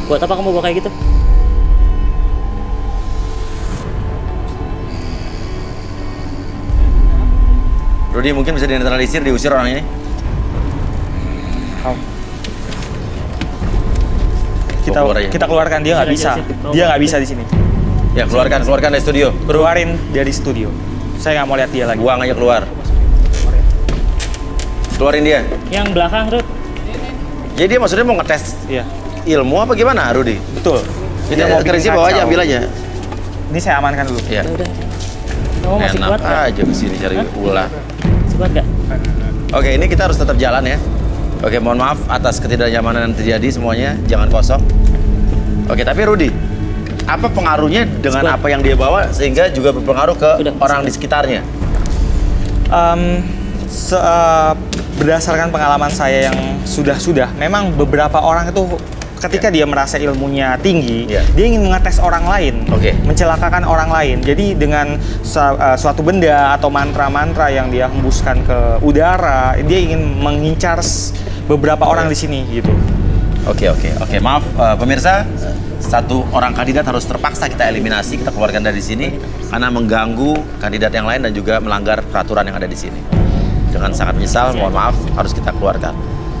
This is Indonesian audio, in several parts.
Buat apa kamu bawa kayak gitu? Rudy mungkin bisa dinetralisir, diusir orang ini. Kita keluarkan, dia nggak bisa. Dia nggak bisa di sini. Ya keluarkan dari studio. Keluarin dari studio. Saya nggak mau lihat dia lagi. Buang aja keluar. Keluarin dia. Yang belakang, Rud. Jadi dia maksudnya mau ngetes ilmu apa gimana, Rudy? Betul. Ini mau kerisi bawa aja, ambil aja. Ini saya amankan dulu. Iya. Udah. Kamu masih Enak kuat nggak? aja kesini cari ulah. Masih kuat nggak? Oke, ini kita harus tetap jalan ya. Oke, mohon maaf atas ketidaknyamanan yang terjadi semuanya. Jangan kosong. Oke, tapi Rudy, apa pengaruhnya dengan apa yang dia bawa sehingga juga berpengaruh ke orang di sekitarnya? Berdasarkan pengalaman saya yang sudah, memang beberapa orang itu ketika dia merasa ilmunya tinggi, dia ingin mengetes orang lain, mencelakakan orang lain. Jadi dengan suatu benda atau mantra-mantra yang dia hembuskan ke udara, dia ingin mengincar beberapa orang di sini gitu. Oke. Maaf pemirsa, satu orang kandidat harus terpaksa kita eliminasi, kita keluarkan dari sini karena mengganggu kandidat yang lain dan juga melanggar peraturan yang ada di sini. Dengan sangat menyesal, mohon maaf, harus kita keluarkan.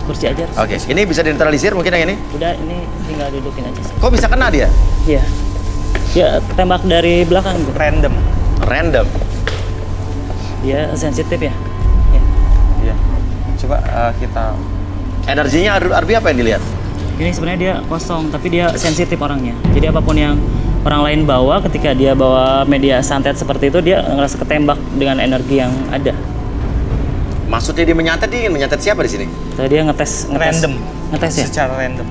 Kursi aja. Oke, ini bisa dinetralisir mungkin yang ini? Udah, ini tinggal dudukin aja sih. Kok bisa kena dia? Iya. Ya, tembak dari belakang gitu. Random. Dia sensitif ya? Iya. Coba kita... Energinya Arbi apa yang dilihat? Ini sebenarnya dia kosong, tapi dia sensitif orangnya. Jadi apapun yang orang lain bawa, ketika dia bawa media santet seperti itu, dia ngerasa ketembak dengan energi yang ada. Maksudnya dia ingin menyantet siapa di sini? Tadi dia ngetes random. Ngetes ya? Secara random.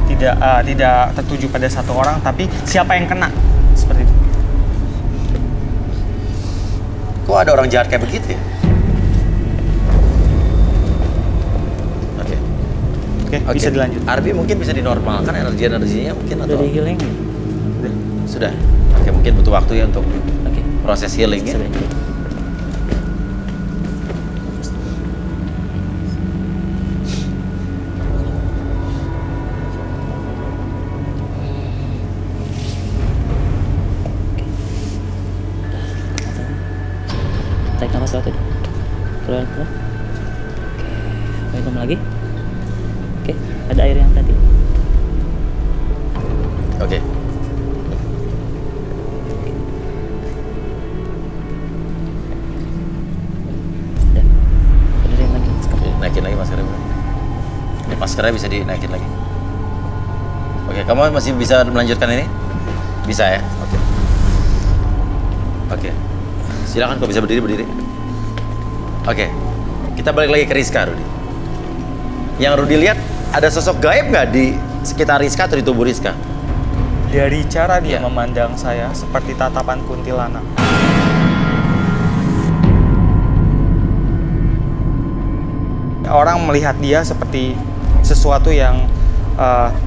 Tidak tertuju pada satu orang, tapi siapa yang kena. Seperti itu. Kok ada orang jahat kayak begitu ya? Oke, bisa dilanjut. Arbi mungkin bisa dinormalkan energinya mungkin atau? Udah di healing? Sudah. Oke, mungkin butuh waktu ya untuk proses healing ya. Tarik nafas lewat itu. Keluar. Oke, minum lagi. Oke, ada air yang tadi. Oke. Udah. Benerin lagi. Naikin lagi maskernya. Ini maskernya bisa dinaikin lagi. Oke, kamu masih bisa melanjutkan ini? Bisa ya? Oke. Silakan kau bisa berdiri. Oke. Kita balik lagi ke Rizka, Rudy. Yang Rudy lihat, ada sosok gaib nggak di sekitar Rizka atau di tubuh Rizka? Dari cara dia memandang saya seperti tatapan kuntilanak. Orang melihat dia seperti sesuatu yang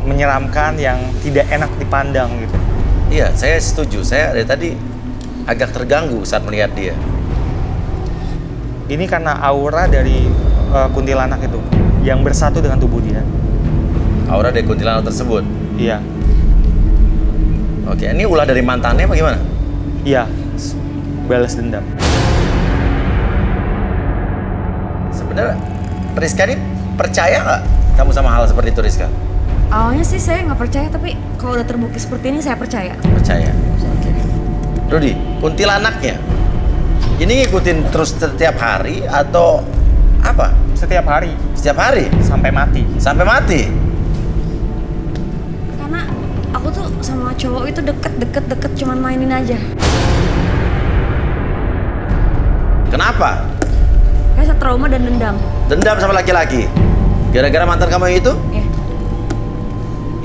menyeramkan, yang tidak enak dipandang gitu. Iya, saya setuju. Saya dari tadi agak terganggu saat melihat dia. Ini karena aura dari kuntilanak itu yang bersatu dengan tubuh dia. Aura dari kuntilanak tersebut? Iya. Oke, ini ulah dari mantannya apa gimana? Iya, balas dendam. Sebenarnya Rizka ini percaya nggak kamu sama hal seperti itu, Rizka? Awalnya sih saya nggak percaya, tapi kalau udah terbukti seperti ini saya percaya. Percaya. Oke. Rudy, kuntilanaknya ini ngikutin terus setiap hari atau apa? Setiap hari. Setiap hari? Sampai mati. Sampai mati? Karena aku tuh sama cowok itu deket cuman mainin aja. Kenapa? Kayak trauma dan dendam. Dendam sama laki-laki? Gara-gara mantan kamu yang itu? Iya.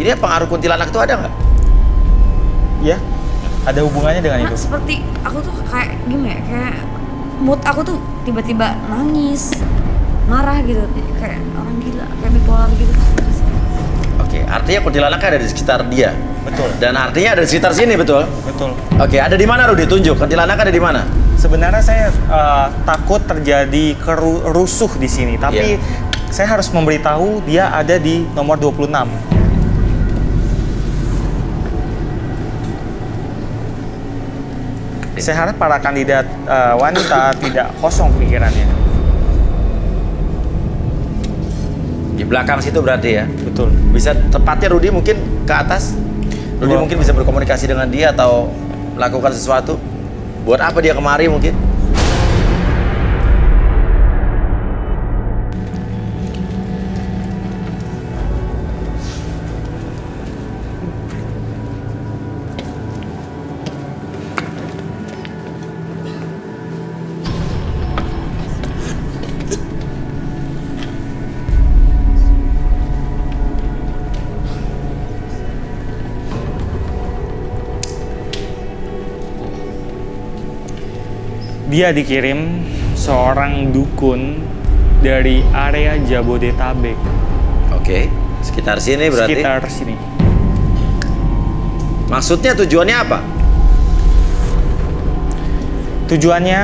Ini pengaruh kuntilanak itu ada nggak? Iya. Ada hubungannya dengan Karena itu. seperti aku tuh kayak gimana ya, kayak mood aku tuh tiba-tiba nangis, marah gitu, kayak orang gila, kayak bipolar gitu. Oke, artinya kuntilanaknya ada di sekitar dia. Betul. Dan artinya ada di sekitar sini, betul? Betul. Oke, ada di mana Rudy? Tunjuk, kuntilanak ada di mana? Sebenarnya saya takut terjadi rusuh di sini, tapi saya harus memberitahu dia ada di nomor 26. Saya harap para kandidat wanita tidak kosong pikirannya. Di belakang situ berarti ya? Betul. Bisa tepatnya Rudy mungkin ke atas? Rudy Wah. mungkin bisa berkomunikasi dengan dia atau melakukan sesuatu? Buat apa dia kemari mungkin? Dia dikirim seorang dukun dari area Jabodetabek. Oke, sekitar sini berarti. Sekitar sini. Maksudnya tujuannya apa? Tujuannya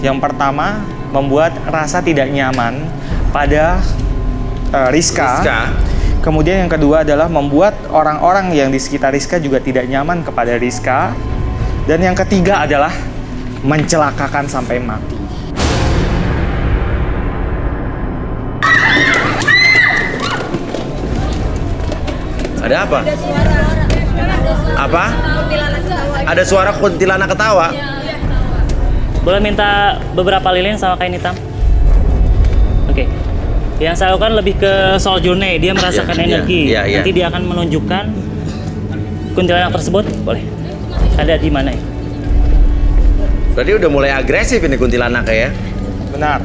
yang pertama membuat rasa tidak nyaman pada Rizka. Kemudian yang kedua adalah membuat orang-orang yang di sekitar Rizka juga tidak nyaman kepada Rizka. Dan yang ketiga adalah mencelakakan sampai mati. Ada apa? Apa? Ada suara kuntilanak ketawa. Boleh minta beberapa lilin sama kain hitam? Oke. Yang saya lakukan lebih ke soal journey. Dia merasakan energi. Nanti dia akan menunjukkan kuntilanak tersebut. Boleh. Ada di mana ya? Berarti udah mulai agresif ini kuntilanak ya? Benar.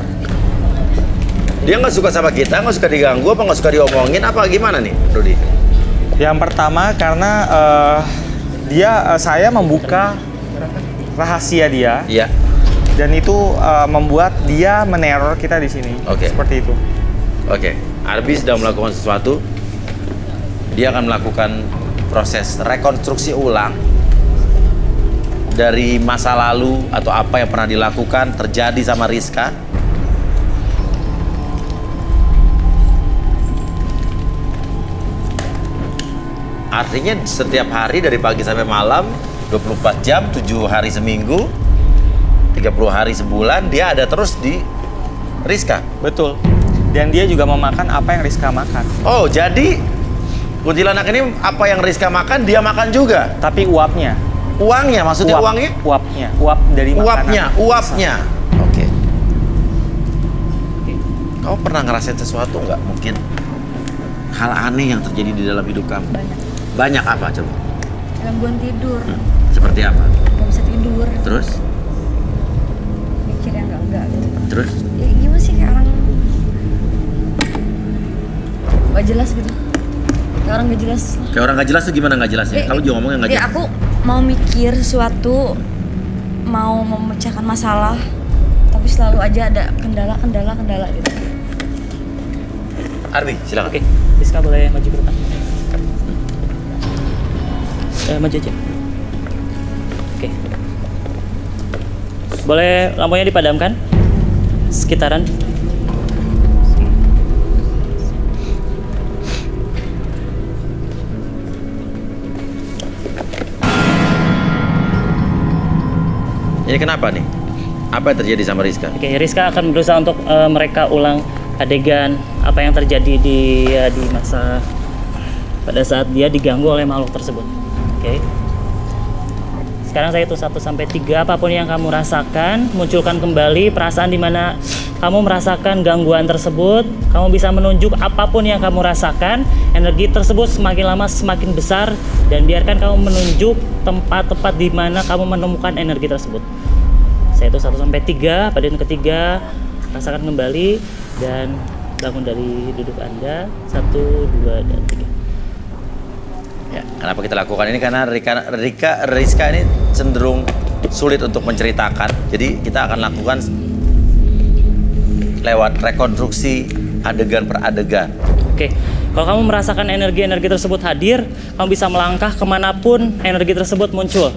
Dia nggak suka sama kita, nggak suka diganggu, apa nggak suka diomongin, apa gimana nih, Rudy? Yang pertama karena saya membuka rahasia dia. Iya. Dan itu membuat dia meneror kita di sini. Oke. Seperti itu. Oke. Arbi sedang melakukan sesuatu. Dia akan melakukan proses rekonstruksi ulang dari masa lalu atau apa yang pernah dilakukan terjadi sama Rizka. Artinya setiap hari dari pagi sampai malam 24 jam, 7 hari seminggu, 30 hari sebulan dia ada terus di Rizka. Betul. Dan dia juga memakan apa yang Rizka makan. Oh, jadi kuntilanak ini apa yang Rizka makan dia makan juga. Tapi uapnya. Uangnya, maksudnya uangnya? Uapnya, uap dari makanan. Uapnya. Oke. Kamu pernah ngerasain sesuatu nggak? Mungkin hal aneh yang terjadi di dalam hidup kamu? Banyak apa coba? Gangguan tidur. Seperti apa? Gak bisa tidur. Terus? Mikir yang enggak gitu. Terus? Ya gimana sih kayak orang gak jelas gitu. Kayak orang gak jelas. Kayak orang nggak jelas tuh gimana nggak jelasnya? Kamu juga ngomongnya nggak jelas. Aku mau mikir sesuatu, mau memecahkan masalah, tapi selalu aja ada kendala gitu. Arbi, silakan. Oke, Rizka boleh maju ke depan. Maju aja. Oke. Boleh lampunya dipadamkan? Sekitaran. Ini kenapa nih? Apa yang terjadi sama Rizka? Oke, Rizka akan berusaha untuk mereka ulang adegan apa yang terjadi di masa pada saat dia diganggu oleh makhluk tersebut. Oke. Sekarang saya hitung 1 sampai 3. Apapun yang kamu rasakan, munculkan kembali perasaan di mana kamu merasakan gangguan tersebut. Kamu bisa menunjuk apapun yang kamu rasakan. Energi tersebut semakin lama semakin besar dan biarkan kamu menunjuk tempat-tempat di mana kamu menemukan energi tersebut. Saya hitung 1 sampai 3. Pada yang ketiga, rasakan kembali dan bangun dari duduk Anda. 1, 2, dan 3. Ya, kenapa kita lakukan ini? Karena Rizka ini cenderung sulit untuk menceritakan. Jadi kita akan lakukan lewat rekonstruksi adegan per adegan. Oke, kalau kamu merasakan energi-energi tersebut hadir, kamu bisa melangkah kemanapun energi tersebut muncul.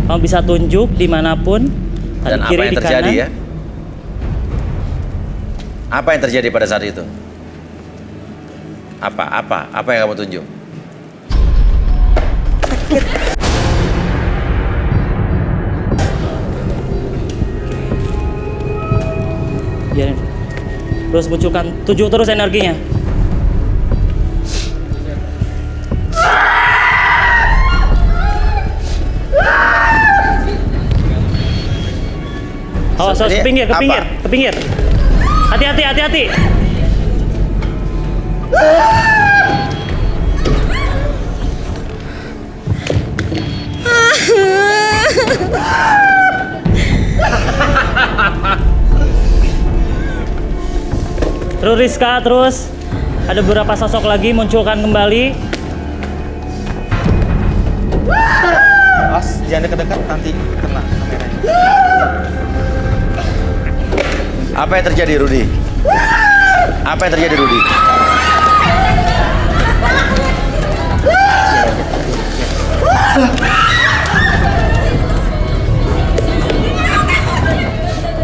Kamu bisa tunjuk dimanapun. Dan apa kiri, yang terjadi kanan. ya? Apa yang terjadi pada saat itu? Apa yang kamu tunjuk? Terus munculkan 7 terus energinya. Awas, ke pinggir, ke pinggir, ke pinggir. Hati-hati, hati-hati. Terus Rizka, terus ada beberapa sosok lagi munculkan kembali. Awas, jangan dekat-dekat nanti kena kameranya. Apa yang terjadi, Rudy? Apa yang terjadi, Rudy?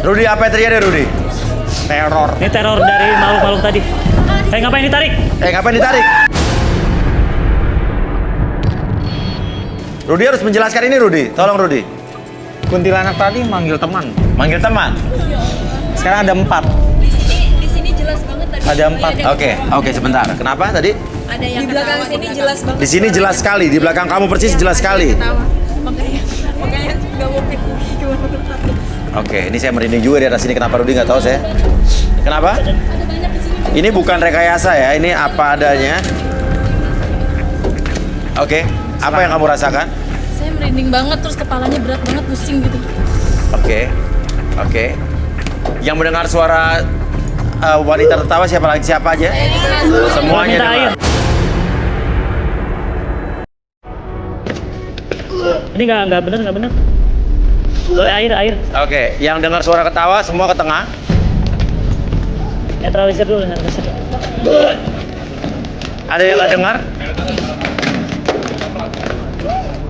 Rudy, apa yang terjadi, Rudy? Teror. Ini teror dari makhluk-makhluk tadi. Ngapain ditarik? Ngapain ditarik? Rudy harus menjelaskan ini, Rudy. Tolong, Rudy. Kuntilanak tadi manggil teman. Manggil teman? Sekarang ada 4. Di sini jelas banget tadi. Ada 4. Oke, sebentar. Kenapa tadi? Ada yang di belakang sini jelas banget. Di sini jelas sekali, di belakang kamu persis jelas sekali. Ketawa. Makanya nggak mau pikir gimana bertakut. Oke, ini saya merinding juga di atas sini. Kenapa Rudy nggak tahu saya? Kenapa? Ada banyak di sini. Ini bukan rekayasa ya, ini apa adanya. Oke, apa yang kamu rasakan? Saya merinding banget, terus kepalanya berat banget, pusing gitu. Oke. Yang mendengar suara wanita tertawa siapa aja? Semuanya Minta air. dengar. Ini nggak bener. Air. Oke, yang dengar suara ketawa semua ke tengah. Netralisir dulu, netralisir. Ada yang nggak dengar?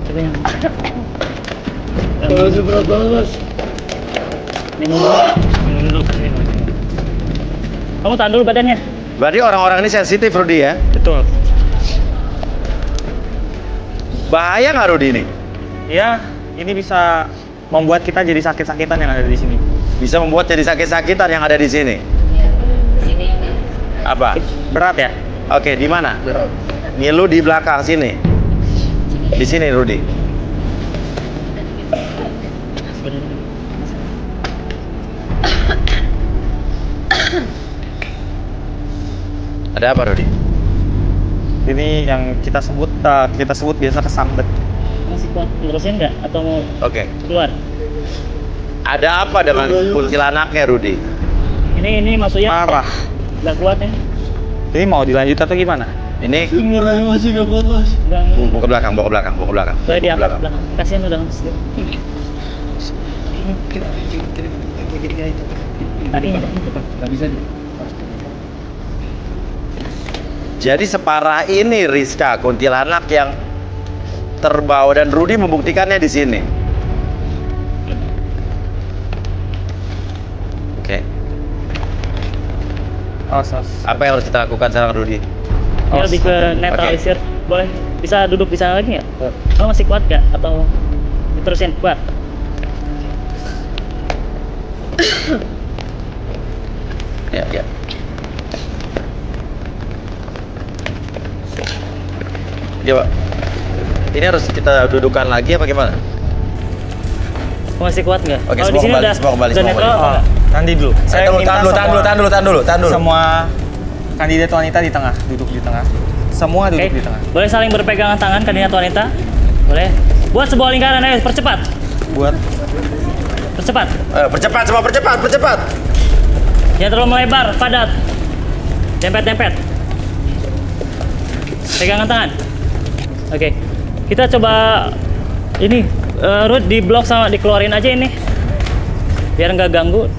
Coba yang. Berat banget. Minum dulu. Kamu tahan dulu badannya. Berarti orang-orang ini sensitif, Rudy ya? Betul. Bahaya nggak, Rudy ini? Ya, ini bisa membuat kita jadi sakit-sakitan yang ada di sini. Bisa membuat jadi sakit-sakitan yang ada di sini. Apa? Berat ya? Oke, di mana? Nilu di belakang sini. Di sini, Rudy. Ada apa, Rudy? Ini yang kita sebut biasa kesambet. Masih kuat terusin nggak? Atau mau Oke. keluar? Ada apa dengan kuntilanaknya, Rudy? Ini maksudnya Parah. nggak kuat ya? Ini mau dilanjut atau gimana? Ini Masih nggak kuat mas. bawa ke belakang. Saya diangkat belakang. Kasihan udah mas. Tadinya nggak bisa. Jadi separah ini Rizka, kuntilanak yang terbawa, dan Rudy membuktikannya di sini. Oke. Apa yang harus kita lakukan sekarang, Rudy? Ya lebih ke netralisir. Boleh bisa duduk di sana lagi nggak? Kamu masih kuat nggak? Atau diterusin kuat? Ya. Coba. Ini harus kita dudukan lagi apa gimana? Kamu masih kuat nggak? Oke, Kalau semua di sini kembali, udah semua kembali, semua netral. kembali. Nanti dulu. Tahan dulu. Semua kandidat wanita di tengah, duduk di tengah. Semua duduk Oke. di tengah. Boleh saling berpegangan tangan kandidat wanita? Boleh. Buat sebuah lingkaran, ayo percepat. Buat Percepat. Percepat semua, percepat. Jangan terlalu melebar, padat. Dempet. Pegangan tangan. Oke. Kita coba ini Ruth di blok sama dikeluarin aja ini. Biar nggak ganggu.